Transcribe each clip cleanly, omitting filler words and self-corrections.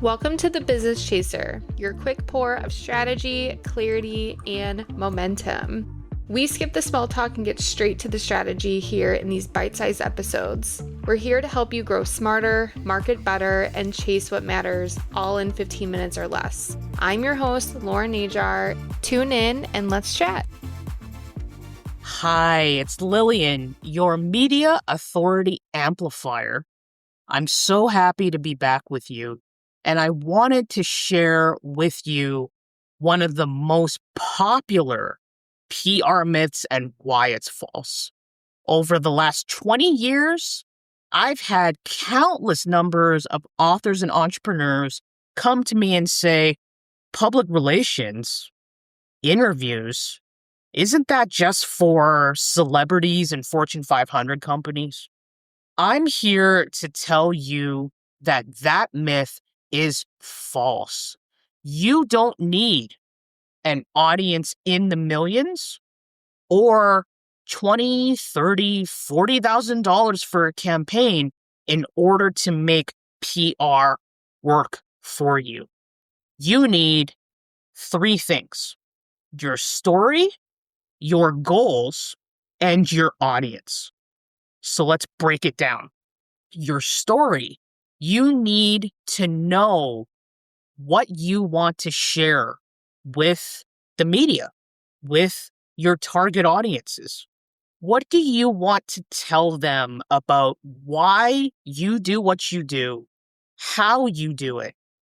Welcome to the Business Chaser, your quick pour of strategy, clarity, and momentum. We skip the small talk and get straight to the strategy here in these bite-sized episodes. We're here to help you grow smarter, market better, and chase what matters, all in 15 minutes or less. I'm your host, Lauren Najar. Tune in and let's chat. Hi, it's Lilian, your media authority amplifier. I'm so happy to be back with you, and I wanted to share with you one of the most popular PR myths and why it's false. Over the last 20 years, I've had countless numbers of authors and entrepreneurs come to me and say, public relations, interviews, isn't that just for celebrities and Fortune 500 companies? I'm here to tell you that that myth is false. You don't need an audience in the millions or $20, $30, $40,000 for a campaign in order to make PR work for you. You need three things: your story, your goals, and your audience. So let's break it down. Your story. You need to know what you want to share with the media, with your target audiences. What do you want to tell them about why you do what you do, how you do it,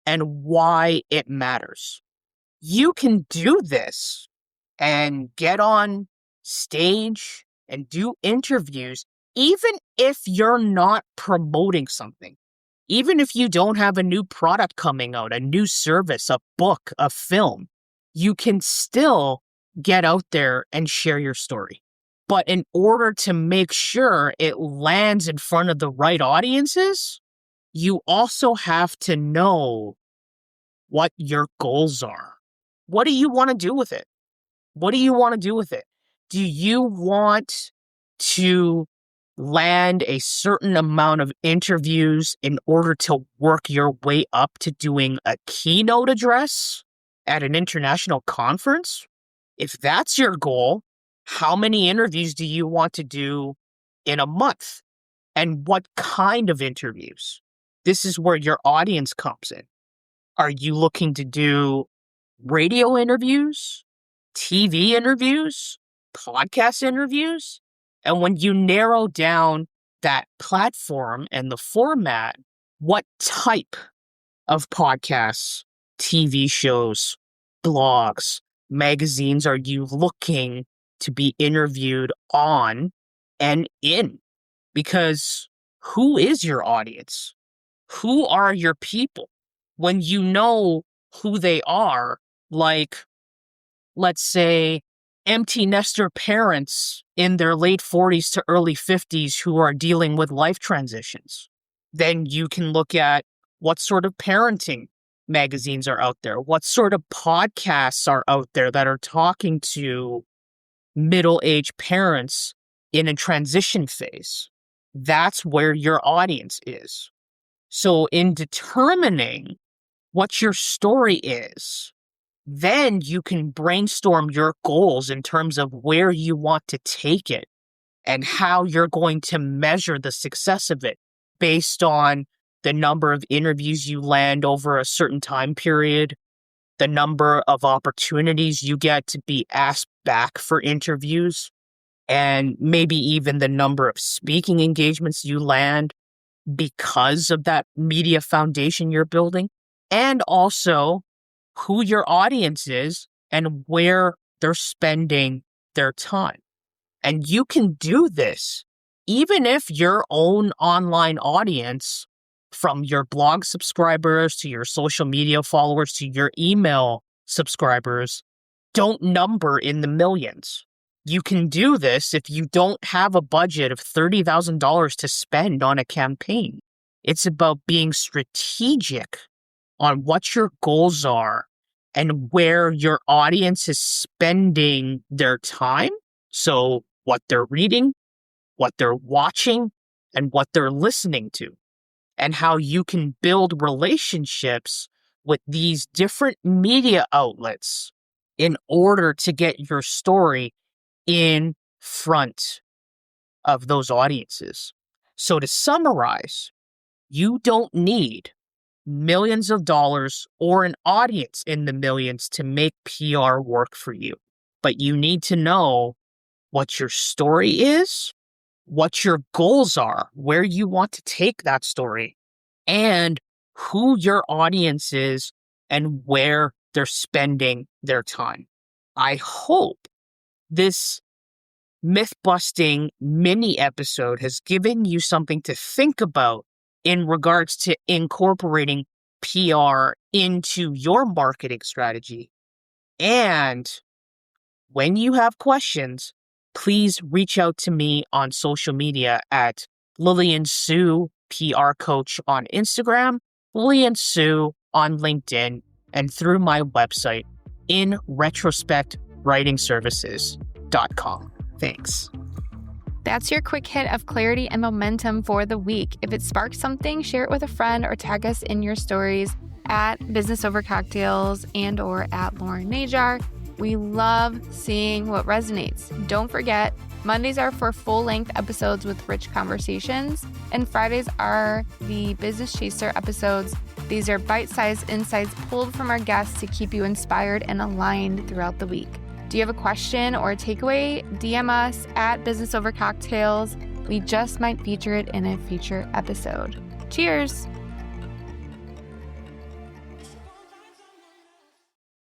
and why it matters? You can do this and get on stage and do interviews, even if you're not promoting something, even if you don't have a new product coming out, a new service, a book, a film, you can still get out there and share your story. But in order to make sure it lands in front of the right audiences, you also have to know what your goals are. What do you want to do with it? What do you want to do with it? Do you want to land a certain amount of interviews in order to work your way up to doing a keynote address at an international conference? If that's your goal, how many interviews do you want to do in a month? And what kind of interviews? This is where your audience comes in. Are you looking to do radio interviews, TV interviews, podcast interviews? And when you narrow down that platform and the format, what type of podcasts, TV shows, blogs, magazines are you looking to be interviewed on and in? Because who is your audience? Who are your people? When you know who they are, like, let's say, empty nester parents in their late 40s to early 50s who are dealing with life transitions, then you can look at what sort of parenting magazines are out there, what sort of podcasts are out there that are talking to middle-aged parents in a transition phase. That's where your audience is. So in determining what your story is, then you can brainstorm your goals in terms of where you want to take it and how you're going to measure the success of it based on the number of interviews you land over a certain time period, the number of opportunities you get to be asked back for interviews, and maybe even the number of speaking engagements you land because of that media foundation you're building, and also who your audience is and where they're spending their time. And you can do this even if your own online audience, from your blog subscribers to your social media followers to your email subscribers, don't number in the millions. You can do this if you don't have a budget of $30,000 to spend on a campaign. It's about being strategic on what your goals are and where your audience is spending their time. So what they're reading, what they're watching, and what they're listening to. and how you can build relationships with these different media outlets in order to get your story in front of those audiences. So to summarize, you don't need millions of dollars or an audience in the millions to make PR work for you. But you need to know what your story is, what your goals are, where you want to take that story, and who your audience is and where they're spending their time. I hope this myth-busting mini episode has given you something to think about in regards to incorporating PR into your marketing strategy. And when you have questions, please reach out to me on social media at Lilian Sue PR Coach on Instagram, Lilian Sue on LinkedIn, and through my website, inretrospectwritingservices.com. Thanks. That's your quick hit of clarity and momentum for the week. If it sparked something, share it with a friend or tag us in your stories at Business Over Cocktails and or at Lauren Najar. We love seeing what resonates. Don't forget, Mondays are for full-length episodes with rich conversations, and Fridays are the Business Chaser episodes. These are bite-sized insights pulled from our guests to keep you inspired and aligned throughout the week. Do you have a question or a takeaway? DM us at Business Over Cocktails. We just might feature it in a future episode. Cheers!